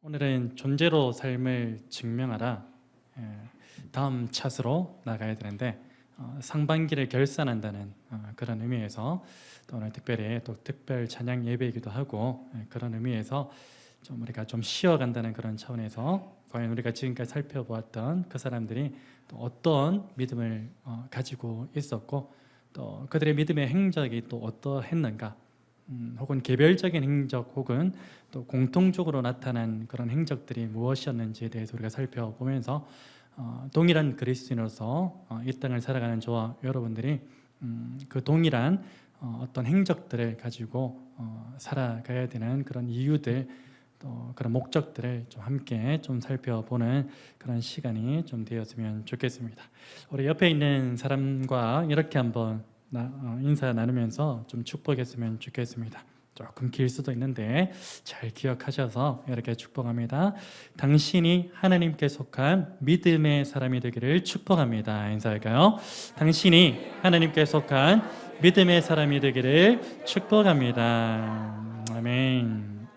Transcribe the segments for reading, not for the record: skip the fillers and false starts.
오늘은 존재로 삶을 증명하라. 예, 다음 차트로 나가야 되는데 상반기를 결산한다는 그런 의미에서 또 오늘 특별히 또 특별 찬양 예배이기도 하고 그런 의미에서 좀 우리가 좀 쉬어간다는 그런 차원에서 과연 우리가 지금까지 살펴보았던 그 사람들이 또 어떤 믿음을 가지고 있었고 또 그들의 믿음의 행적이 또 어떠했는가, 혹은 개별적인 행적 혹은 또 공통적으로 나타난 그런 행적들이 무엇이었는지에 대해서 우리가 살펴보면서 동일한 그리스도인으로서 이 땅을 살아가는 저와 여러분들이 그 동일한 어떤 행적들을 가지고 살아가야 되는 그런 이유들, 또 그런 목적들을 좀 함께 좀 살펴보는 그런 시간이 좀 되었으면 좋겠습니다. 우리 옆에 있는 사람과 이렇게 한번 인사 나누면서 좀 축복했으면 좋겠습니다. 조금 길 수도 있는데 잘 기억하셔서 이렇게 축복합니다. 당신이 하나님께 속한 믿음의 사람이 되기를 축복합니다. 인사할까요? 당신이 하나님께 속한 믿음의 사람이 되기를 축복합니다. 아멘.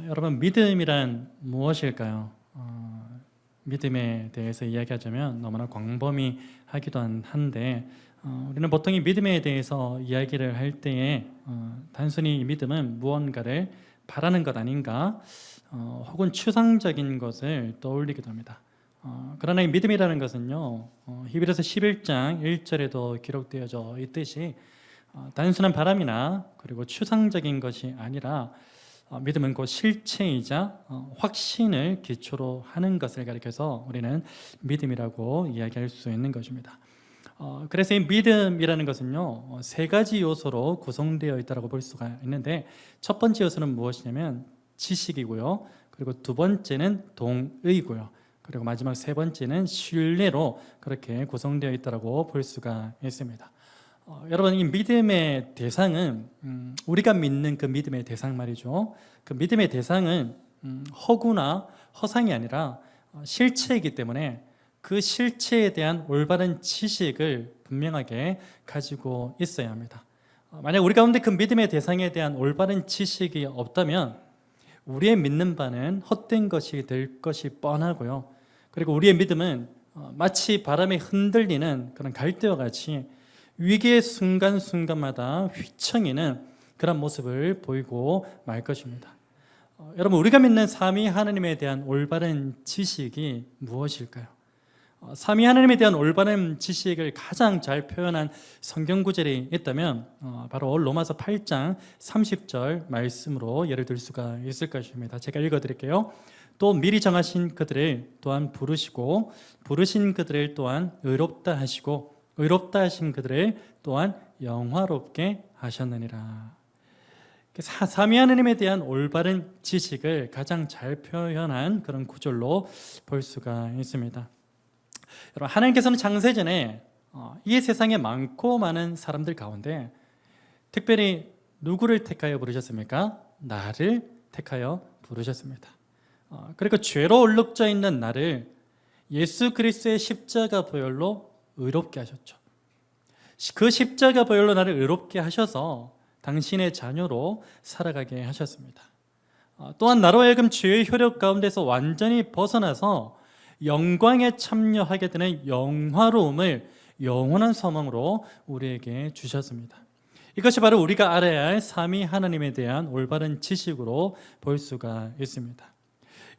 여러분, 믿음이란 무엇일까요? 믿음에 대해서 이야기하자면 너무나 광범위하기도 한데 우리는 보통 이 믿음에 대해서 이야기를 할 때에 단순히 이 믿음은 무언가를 바라는 것 아닌가, 혹은 추상적인 것을 떠올리기도 합니다. 그러나 이 믿음이라는 것은요, 히브리서 11장 1절에도 기록되어져 있듯이 단순한 바람이나 그리고 추상적인 것이 아니라 믿음은 곧 실체이자 확신을 기초로 하는 것을 가리켜서 우리는 믿음이라고 이야기할 수 있는 것입니다. 그래서 이 믿음이라는 것은요, 세 가지 요소로 구성되어 있다고 볼 수가 있는데, 첫 번째 요소는 무엇이냐면 지식이고요, 그리고 두 번째는 동의고요, 그리고 마지막 세 번째는 신뢰로 그렇게 구성되어 있다고 볼 수가 있습니다. 여러분, 이 믿음의 대상은 우리가 믿는 그 믿음의 대상 말이죠. 그 믿음의 대상은 허구나 허상이 아니라 실체이기 때문에 그 실체에 대한 올바른 지식을 분명하게 가지고 있어야 합니다. 만약 우리 가운데 그 믿음의 대상에 대한 올바른 지식이 없다면 우리의 믿는 바는 헛된 것이 될 것이 뻔하고요, 그리고 우리의 믿음은 마치 바람에 흔들리는 그런 갈대와 같이 위기의 순간순간마다 휘청이는 그런 모습을 보이고 말 것입니다. 여러분, 우리가 믿는 삼위 하나님에 대한 올바른 지식이 무엇일까요? 삼위 하나님에 대한 올바른 지식을 가장 잘 표현한 성경 구절이 있다면 바로 로마서 8장 30절 말씀으로 예를 들 수가 있을 것입니다. 제가 읽어드릴게요. 또 미리 정하신 그들을 또한 부르시고 부르신 그들을 또한 의롭다 하시고 의롭다 하신 그들을 또한 영화롭게 하셨느니라. 삼위 하나님에 대한 올바른 지식을 가장 잘 표현한 그런 구절로 볼 수가 있습니다. 여러분, 하나님께서는 창세전에 이 세상에 많고 많은 사람들 가운데 특별히 누구를 택하여 부르셨습니까? 나를 택하여 부르셨습니다. 그리고 죄로 얼룩져 있는 나를 예수 그리스도의 십자가 보혈로 의롭게 하셨죠. 그 십자가 보혈로 나를 의롭게 하셔서 당신의 자녀로 살아가게 하셨습니다. 또한 나로 하여금 죄의 효력 가운데서 완전히 벗어나서 영광에 참여하게 되는 영화로움을 영원한 소망으로 우리에게 주셨습니다. 이것이 바로 우리가 알아야 할 삼위 하나님에 대한 올바른 지식으로 볼 수가 있습니다.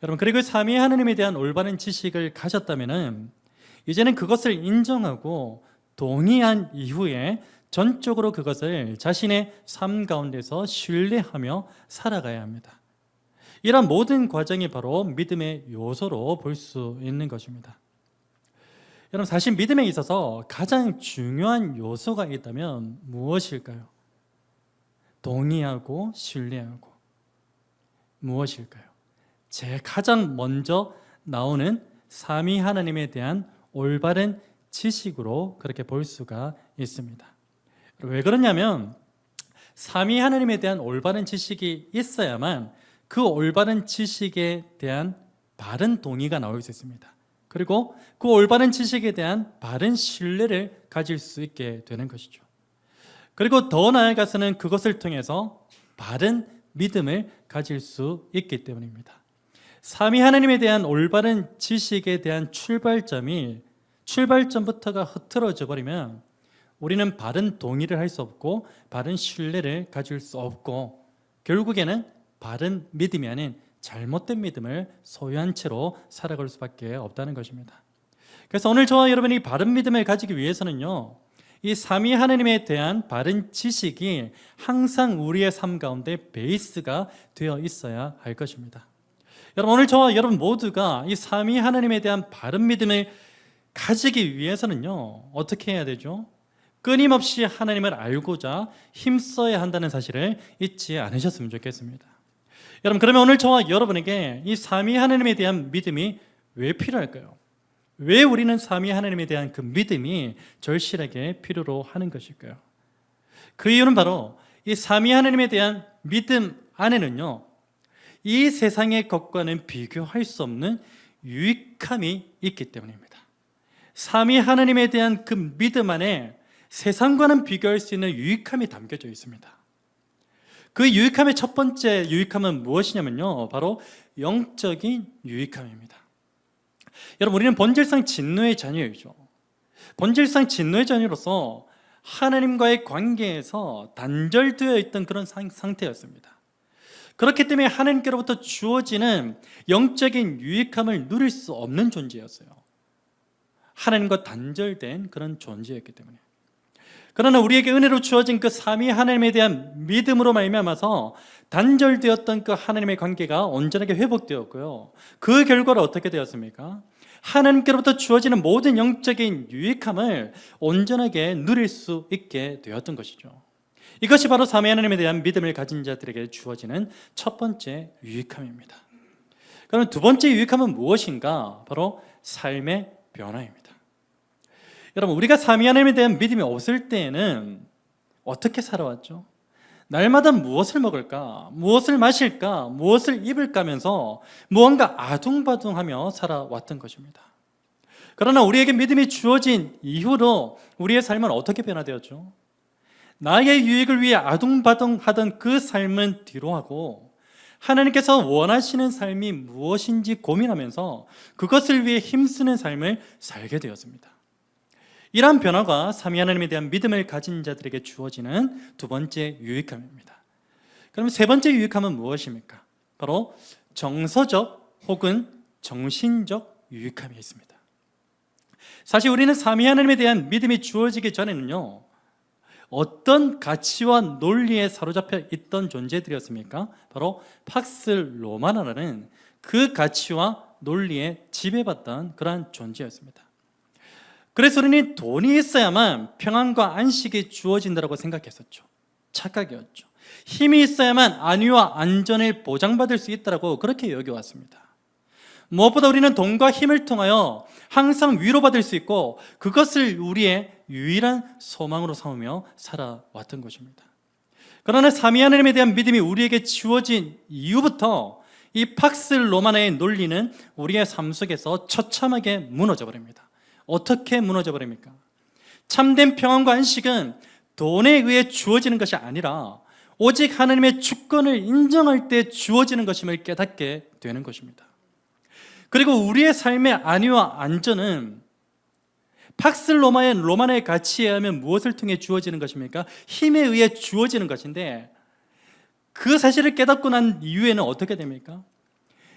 여러분, 그리고 삼위 하나님에 대한 올바른 지식을 가졌다면 이제는 그것을 인정하고 동의한 이후에 전적으로 그것을 자신의 삶 가운데서 신뢰하며 살아가야 합니다. 이런 모든 과정이 바로 믿음의 요소로 볼 수 있는 것입니다. 여러분, 사실 믿음에 있어서 가장 중요한 요소가 있다면 무엇일까요? 동의하고 신뢰하고. 무엇일까요? 가장 먼저 나오는 삼위 하나님에 대한 올바른 지식으로 그렇게 볼 수가 있습니다. 왜 그러냐면 삼위 하나님에 대한 올바른 지식이 있어야만 그 올바른 지식에 대한 바른 동의가 나올 수 있습니다. 그리고 그 올바른 지식에 대한 바른 신뢰를 가질 수 있게 되는 것이죠. 그리고 더 나아가서는 그것을 통해서 바른 믿음을 가질 수 있기 때문입니다. 삼위 하나님에 대한 올바른 지식에 대한 출발점부터가 흐트러져 버리면 우리는 바른 동의를 할 수 없고 바른 신뢰를 가질 수 없고 결국에는 바른 믿음이 아닌 잘못된 믿음을 소유한 채로 살아갈 수밖에 없다는 것입니다. 그래서 오늘 저와 여러분이 바른 믿음을 가지기 위해서는요, 이 삼위 하나님에 대한 바른 지식이 항상 우리의 삶 가운데 베이스가 되어 있어야 할 것입니다. 여러분, 오늘 저와 여러분 모두가 이 삼위 하나님에 대한 바른 믿음을 가지기 위해서는요, 어떻게 해야 되죠? 끊임없이 하나님을 알고자 힘써야 한다는 사실을 잊지 않으셨으면 좋겠습니다. 여러분, 그러면 오늘 저와 여러분에게 이 삼위 하나님에 대한 믿음이 왜 필요할까요? 왜 우리는 삼위 하나님에 대한 그 믿음이 절실하게 필요로 하는 것일까요? 그 이유는 바로 이 삼위 하나님에 대한 믿음 안에는요, 이 세상의 것과는 비교할 수 없는 유익함이 있기 때문입니다. 삼위 하나님에 대한 그 믿음 안에 세상과는 비교할 수 있는 유익함이 담겨져 있습니다. 그 유익함의 첫 번째 유익함은 무엇이냐면요, 바로 영적인 유익함입니다. 여러분, 우리는 본질상 진노의 자녀이죠. 본질상 진노의 자녀로서 하나님과의 관계에서 단절되어 있던 그런 상태였습니다. 그렇기 때문에 하나님께로부터 주어지는 영적인 유익함을 누릴 수 없는 존재였어요. 하나님과 단절된 그런 존재였기 때문에. 그러나 우리에게 은혜로 주어진 그 삼위 하나님에 대한 믿음으로 말미암아서 단절되었던 그 하나님의 관계가 온전하게 회복되었고요, 그 결과로 어떻게 되었습니까? 하나님께로부터 주어지는 모든 영적인 유익함을 온전하게 누릴 수 있게 되었던 것이죠. 이것이 바로 삼위 하나님에 대한 믿음을 가진 자들에게 주어지는 첫 번째 유익함입니다. 그럼 두 번째 유익함은 무엇인가? 바로 삶의 변화입니다. 여러분, 우리가 삼위 하나님에 대한 믿음이 없을 때에는 어떻게 살아왔죠? 날마다 무엇을 먹을까? 무엇을 마실까? 무엇을 입을까 하면서 무언가 아둥바둥하며 살아왔던 것입니다. 그러나 우리에게 믿음이 주어진 이후로 우리의 삶은 어떻게 변화되었죠? 나의 유익을 위해 아둥바둥하던 그 삶은 뒤로하고 하나님께서 원하시는 삶이 무엇인지 고민하면서 그것을 위해 힘쓰는 삶을 살게 되었습니다. 이러한 변화가 삼위 하나님에 대한 믿음을 가진 자들에게 주어지는 두 번째 유익함입니다. 그럼 세 번째 유익함은 무엇입니까? 바로 정서적 혹은 정신적 유익함이 있습니다. 사실 우리는 삼위 하나님에 대한 믿음이 주어지기 전에는요, 어떤 가치와 논리에 사로잡혀 있던 존재들이었습니까? 바로 팍스 로마나라는 그 가치와 논리에 지배받던 그러한 존재였습니다. 그래서 우리는 돈이 있어야만 평안과 안식이 주어진다고 생각했었죠. 착각이었죠. 힘이 있어야만 안위와 안전을 보장받을 수 있다고 그렇게 여겨왔습니다. 무엇보다 우리는 돈과 힘을 통하여 항상 위로받을 수 있고 그것을 우리의 유일한 소망으로 삼으며 살아왔던 것입니다. 그러나 삼위 하나님에 대한 믿음이 우리에게 주어진 이후부터 이 팍스 로마나의 논리는 우리의 삶 속에서 처참하게 무너져 버립니다. 어떻게 무너져 버립니까? 참된 평안과 안식은 돈에 의해 주어지는 것이 아니라 오직 하나님의 주권을 인정할 때 주어지는 것임을 깨닫게 되는 것입니다. 그리고 우리의 삶의 안위와 안전은 팍스 로마나의 가치에 의하면 무엇을 통해 주어지는 것입니까? 힘에 의해 주어지는 것인데 그 사실을 깨닫고 난 이후에는 어떻게 됩니까?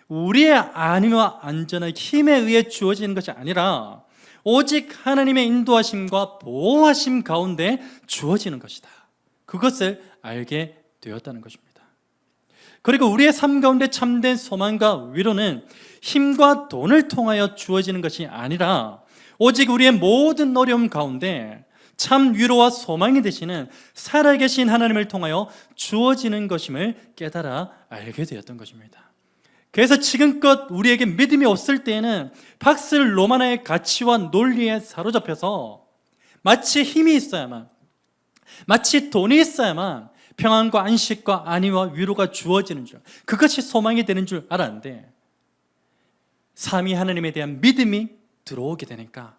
우리의 안위와 안전은 힘에 의해 주어지는 것이 아니라 오직 하나님의 인도하심과 보호하심 가운데 주어지는 것이다. 그것을 알게 되었다는 것입니다. 그리고 우리의 삶 가운데 참된 소망과 위로는 힘과 돈을 통하여 주어지는 것이 아니라 오직 우리의 모든 어려움 가운데 참 위로와 소망이 되시는 살아계신 하나님을 통하여 주어지는 것임을 깨달아 알게 되었던 것입니다. 그래서 지금껏 우리에게 믿음이 없을 때에는 팍스 로마나의 가치와 논리에 사로잡혀서 마치 힘이 있어야만, 마치 돈이 있어야만 평안과 안식과 안위와 위로가 주어지는 줄, 그것이 소망이 되는 줄 알았는데 삼위 하나님에 대한 믿음이 들어오게 되니까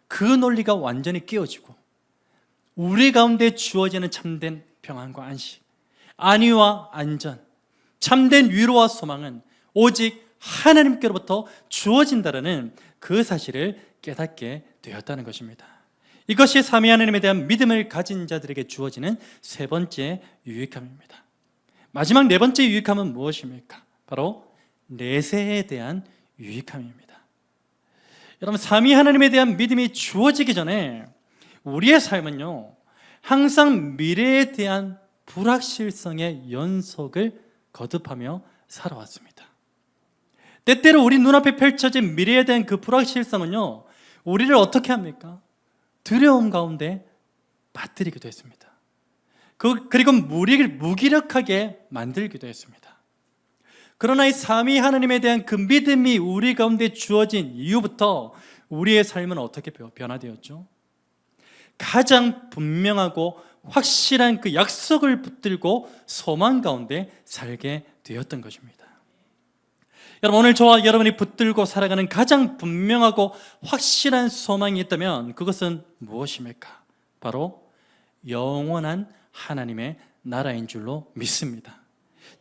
그 논리가 완전히 깨어지고 우리 가운데 주어지는 참된 평안과 안식, 안위와 안전, 참된 위로와 소망은 오직 하나님께로부터 주어진다라는 그 사실을 깨닫게 되었다는 것입니다. 이것이 삼위 하나님에 대한 믿음을 가진 자들에게 주어지는 세 번째 유익함입니다. 마지막 네 번째 유익함은 무엇입니까? 바로 내세에 대한 유익함입니다. 여러분, 삼위 하나님에 대한 믿음이 주어지기 전에 우리의 삶은요, 항상 미래에 대한 불확실성의 연속을 거듭하며 살아왔습니다. 때때로 우리 눈앞에 펼쳐진 미래에 대한 그 불확실성은요, 우리를 어떻게 합니까? 두려움 가운데 빠뜨리기도 했습니다. 그리고 무기력하게 만들기도 했습니다. 그러나 이 삼위 하나님에 대한 그 믿음이 우리 가운데 주어진 이후부터 우리의 삶은 어떻게 변화되었죠? 가장 분명하고 확실한 그 약속을 붙들고 소망 가운데 살게 되었던 것입니다. 여러분, 오늘 저와 여러분이 붙들고 살아가는 가장 분명하고 확실한 소망이 있다면 그것은 무엇입니까? 바로 영원한 하나님의 나라인 줄로 믿습니다.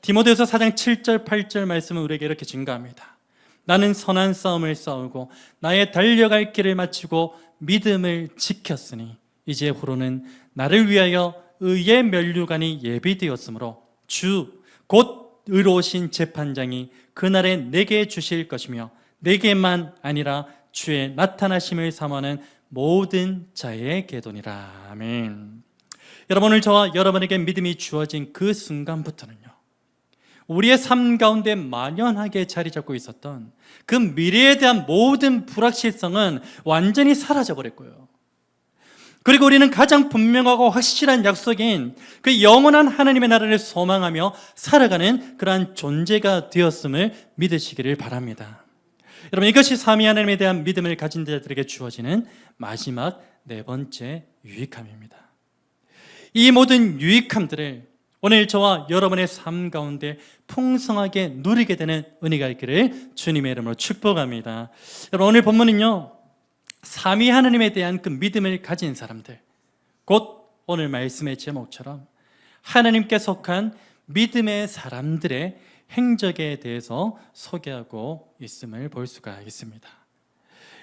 디모데후서 4장 7절 8절 말씀은 우리에게 이렇게 증가합니다. 나는 선한 싸움을 싸우고 나의 달려갈 길을 마치고 믿음을 지켰으니 이제 후로는 나를 위하여 의의 면류관이 예비되었으므로 주 곧 의로우신 재판장이 그날에 내게 주실 것이며 내게만 아니라 주의 나타나심을 사모하는 모든 자의 계돈이라. 아멘. 여러분, 오늘 저와 여러분에게 믿음이 주어진 그 순간부터는요, 우리의 삶 가운데 만연하게 자리 잡고 있었던 그 미래에 대한 모든 불확실성은 완전히 사라져 버렸고요. 그리고 우리는 가장 분명하고 확실한 약속인 그 영원한 하나님의 나라를 소망하며 살아가는 그러한 존재가 되었음을 믿으시기를 바랍니다. 여러분, 이것이 삼위 하나님에 대한 믿음을 가진 자들에게 주어지는 마지막 네 번째 유익함입니다. 이 모든 유익함들을 오늘 저와 여러분의 삶 가운데 풍성하게 누리게 되는 은혜가 있기를 주님의 이름으로 축복합니다. 여러분, 오늘 본문은요, 삼위 하나님에 대한 그 믿음을 가진 사람들, 곧 오늘 말씀의 제목처럼 하나님께 속한 믿음의 사람들의 행적에 대해서 소개하고 있음을 볼 수가 있습니다.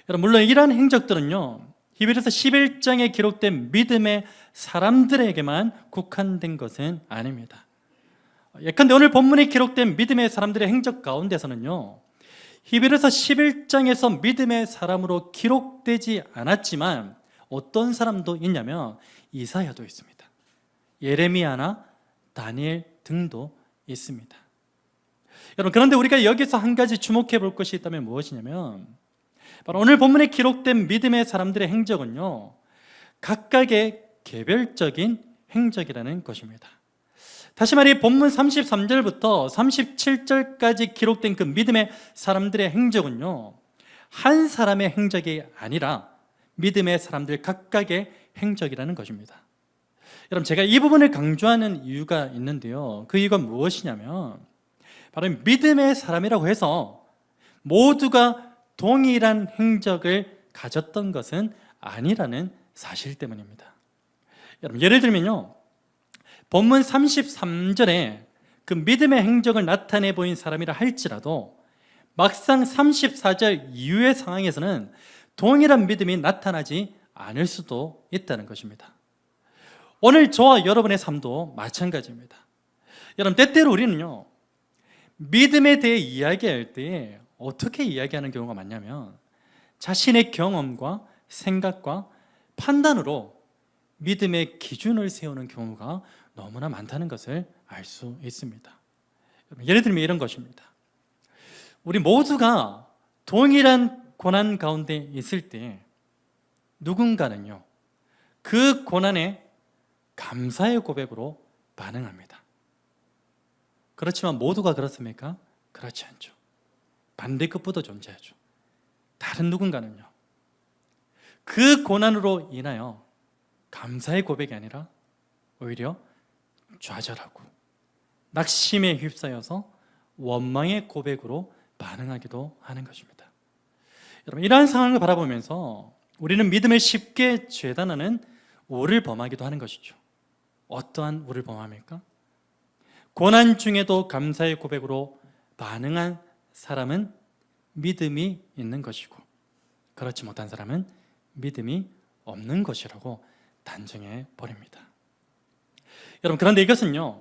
여러분, 물론 이러한 행적들은요, 히브리서 11장에 기록된 믿음의 사람들에게만 국한된 것은 아닙니다. 예컨대 오늘 본문에 기록된 믿음의 사람들의 행적 가운데서는요, 히브리서 11장에서 믿음의 사람으로 기록되지 않았지만 어떤 사람도 있냐면 이사야도 있습니다. 예레미야나 다니엘 등도 있습니다. 여러분, 그런데 우리가 여기서 한 가지 주목해 볼 것이 있다면 무엇이냐면 바로 오늘 본문에 기록된 믿음의 사람들의 행적은요, 각각의 개별적인 행적이라는 것입니다. 다시 말해 본문 33절부터 37절까지 기록된 그 믿음의 사람들의 행적은요, 한 사람의 행적이 아니라 믿음의 사람들 각각의 행적이라는 것입니다. 여러분, 제가 이 부분을 강조하는 이유가 있는데요, 그 이유가 무엇이냐면 바로 믿음의 사람이라고 해서 모두가 동일한 행적을 가졌던 것은 아니라는 사실 때문입니다. 여러분, 예를 들면요, 본문 33절에 그 믿음의 행적을 나타내 보인 사람이라 할지라도 막상 34절 이후의 상황에서는 동일한 믿음이 나타나지 않을 수도 있다는 것입니다. 오늘 저와 여러분의 삶도 마찬가지입니다. 여러분, 때때로 우리는요, 믿음에 대해 이야기할 때 어떻게 이야기하는 경우가 많냐면 자신의 경험과 생각과 판단으로 믿음의 기준을 세우는 경우가 너무나 많다는 것을 알 수 있습니다. 예를 들면 이런 것입니다. 우리 모두가 동일한 고난 가운데 있을 때 누군가는요, 그 고난에 감사의 고백으로 반응합니다. 그렇지만 모두가 그렇습니까? 그렇지 않죠. 반대급부도 존재하죠. 다른 누군가는요, 그 고난으로 인하여 감사의 고백이 아니라 오히려 좌절하고 낙심에 휩싸여서 원망의 고백으로 반응하기도 하는 것입니다. 여러분, 이러한 상황을 바라보면서 우리는 믿음을 쉽게 재단하는 오를 범하기도 하는 것이죠. 어떠한 오를 범합니까? 고난 중에도 감사의 고백으로 반응한 사람은 믿음이 있는 것이고, 그렇지 못한 사람은 믿음이 없는 것이라고 단정해 버립니다. 여러분, 그런데 이것은요,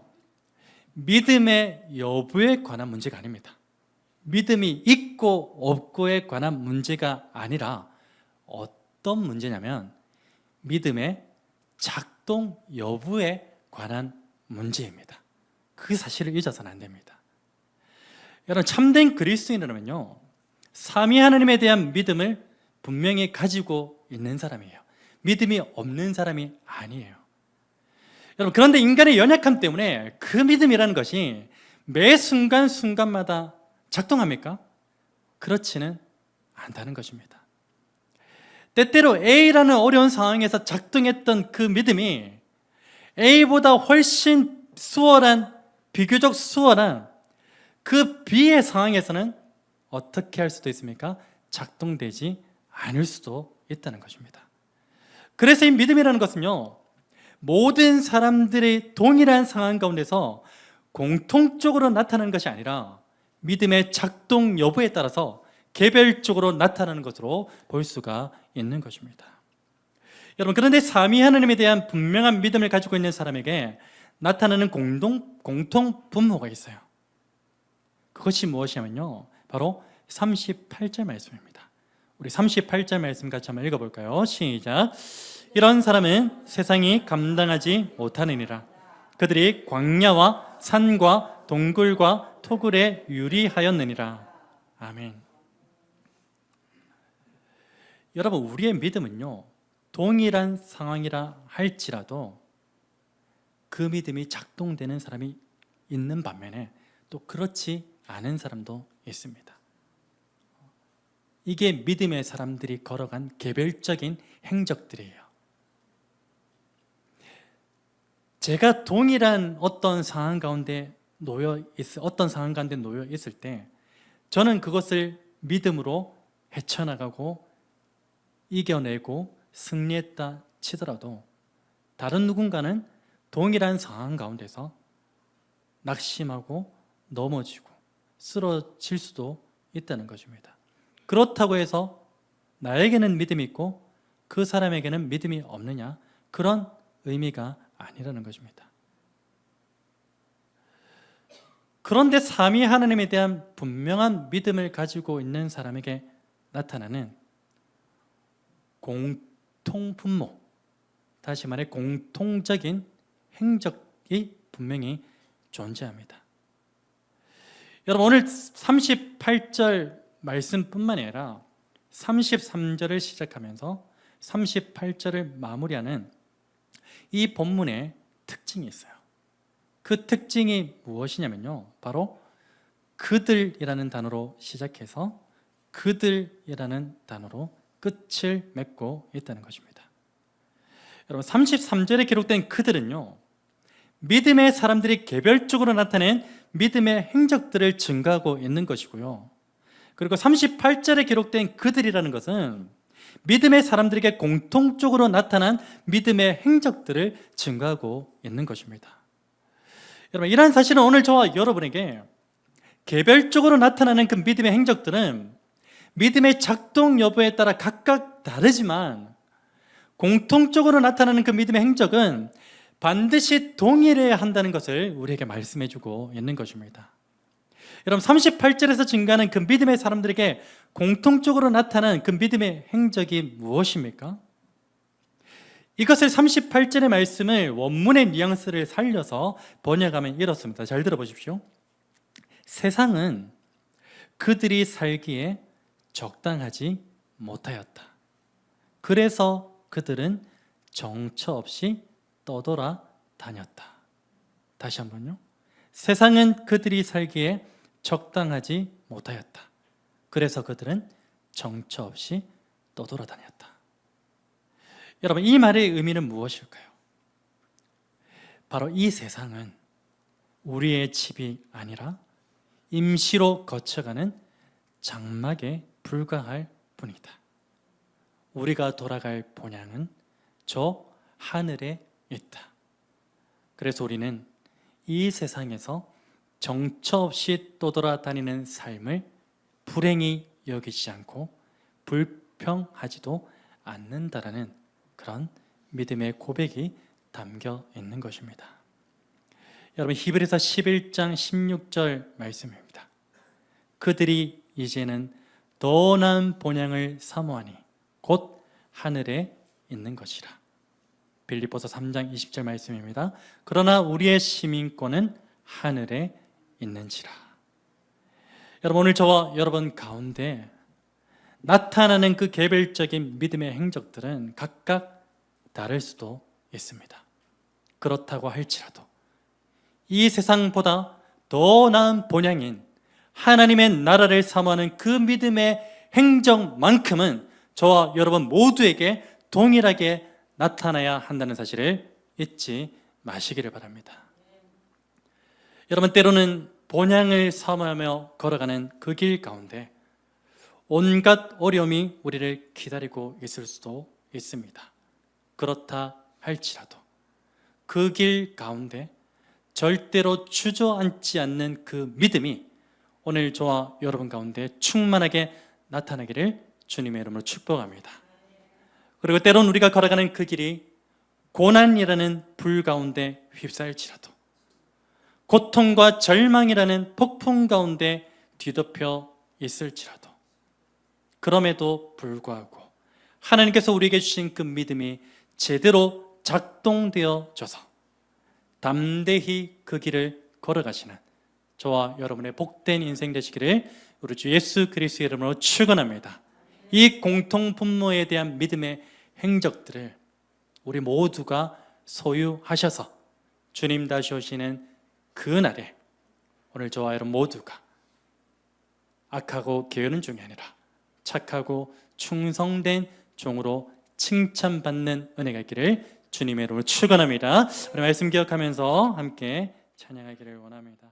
믿음의 여부에 관한 문제가 아닙니다. 믿음이 있고 없고에 관한 문제가 아니라 어떤 문제냐면 믿음의 작동 여부에 관한 문제입니다. 그 사실을 잊어서는 안 됩니다. 여러분, 참된 그리스도인이라면요, 삼위 하나님에 대한 믿음을 분명히 가지고 있는 사람이에요. 믿음이 없는 사람이 아니에요. 여러분, 그런데 인간의 연약함 때문에 그 믿음이라는 것이 매 순간순간마다 작동합니까? 그렇지는 않다는 것입니다. 때때로 A라는 어려운 상황에서 작동했던 그 믿음이 A보다 훨씬 비교적 수월한 그 B의 상황에서는 어떻게 할 수도 있습니까? 작동되지 않을 수도 있다는 것입니다. 그래서 이 믿음이라는 것은요, 모든 사람들의 동일한 상황 가운데서 공통적으로 나타나는 것이 아니라 믿음의 작동 여부에 따라서 개별적으로 나타나는 것으로 볼 수가 있는 것입니다. 여러분, 그런데 삼위 하나님에 대한 분명한 믿음을 가지고 있는 사람에게 나타나는 공통 분모가 있어요. 그것이 무엇이냐면요, 바로 38절 말씀입니다. 우리 38절 말씀 같이 한번 읽어볼까요? 시작. 이런 사람은 세상이 감당하지 못하느니라. 그들이 광야와 산과 동굴과 토굴에 유리하였느니라. 아멘. 여러분, 우리의 믿음은요, 동일한 상황이라 할지라도 그 믿음이 작동되는 사람이 있는 반면에 또 그렇지 않은 사람도 있습니다. 이게 믿음의 사람들이 걸어간 개별적인 행적들이에요. 제가 동일한 어떤 상황 가운데 놓여 있을 때 저는 그것을 믿음으로 헤쳐나가고 이겨내고 승리했다 치더라도 다른 누군가는 동일한 상황 가운데서 낙심하고 넘어지고 쓰러질 수도 있다는 것입니다. 그렇다고 해서 나에게는 믿음이 있고 그 사람에게는 믿음이 없느냐, 그런 의미가 아니라는 것입니다. 그런데 삼위 하나님에 대한 분명한 믿음을 가지고 있는 사람에게 나타나는 공통분모, 다시 말해 공통적인 행적이 분명히 존재합니다. 여러분, 오늘 38절 말씀뿐만 아니라 33절을 시작하면서 38절을 마무리하는 이 본문의 특징이 있어요. 그 특징이 무엇이냐면요, 바로 그들이라는 단어로 시작해서 그들이라는 단어로 끝을 맺고 있다는 것입니다. 여러분, 33절에 기록된 그들은요, 믿음의 사람들이 개별적으로 나타낸 믿음의 행적들을 증거하고 있는 것이고요, 그리고 38절에 기록된 그들이라는 것은 믿음의 사람들에게 공통적으로 나타난 믿음의 행적들을 증거하고 있는 것입니다. 여러분, 이러한 사실은 오늘 저와 여러분에게 개별적으로 나타나는 그 믿음의 행적들은 믿음의 작동 여부에 따라 각각 다르지만 공통적으로 나타나는 그 믿음의 행적은 반드시 동일해야 한다는 것을 우리에게 말씀해주고 있는 것입니다. 여러분, 38절에서 증가하는 그 믿음의 사람들에게 공통적으로 나타난 그 믿음의 행적이 무엇입니까? 이것을 38절의 말씀을 원문의 뉘앙스를 살려서 번역하면 이렇습니다. 잘 들어보십시오. 세상은 그들이 살기에 적당하지 못하였다. 그래서 그들은 정처 없이 떠돌아 다녔다. 다시 한번요. 세상은 그들이 살기에 적당하지 못하였다. 그래서 그들은 정처 없이 떠돌아다녔다. 여러분, 이 말의 의미는 무엇일까요? 바로 이 세상은 우리의 집이 아니라 임시로 거쳐가는 장막에 불과할 뿐이다. 우리가 돌아갈 본향은 저 하늘에 있다. 그래서 우리는 이 세상에서 정처 없이 떠돌아다니는 삶을 불행히 여기지 않고 불평하지도 않는다라는 그런 믿음의 고백이 담겨 있는 것입니다. 여러분, 히브리서 11장 16절 말씀입니다. 그들이 이제는 더 나은 본향을 사모하니 곧 하늘에 있는 것이라. 빌립보서 3장 20절 말씀입니다. 그러나 우리의 시민권은 하늘에 있는지라. 여러분, 오늘 저와 여러분 가운데 나타나는 그 개별적인 믿음의 행적들은 각각 다를 수도 있습니다. 그렇다고 할지라도 이 세상보다 더 나은 본향인 하나님의 나라를 사모하는 그 믿음의 행적만큼은 저와 여러분 모두에게 동일하게 나타나야 한다는 사실을 잊지 마시기를 바랍니다. 여러분, 때로는 본향을 사모하며 걸어가는 그 길 가운데 온갖 어려움이 우리를 기다리고 있을 수도 있습니다. 그렇다 할지라도 그 길 가운데 절대로 주저앉지 않는 그 믿음이 오늘 저와 여러분 가운데 충만하게 나타나기를 주님의 이름으로 축복합니다. 그리고 때론 우리가 걸어가는 그 길이 고난이라는 불 가운데 휩싸일지라도, 고통과 절망이라는 폭풍 가운데 뒤덮여 있을지라도, 그럼에도 불구하고 하나님께서 우리에게 주신 그 믿음이 제대로 작동되어져서 담대히 그 길을 걸어가시는 저와 여러분의 복된 인생 되시기를 우리 주 예수 그리스도의 이름으로 축원합니다. 이 공통 분모에 대한 믿음의 행적들을 우리 모두가 소유하셔서 주님 다시 오시는 그날에 오늘 저와 여러분 모두가 악하고 게으른 종이 아니라 착하고 충성된 종으로 칭찬받는 은혜가 있기를 주님의 이름으로 축원합니다. 우리 말씀 기억하면서 함께 찬양하기를 원합니다.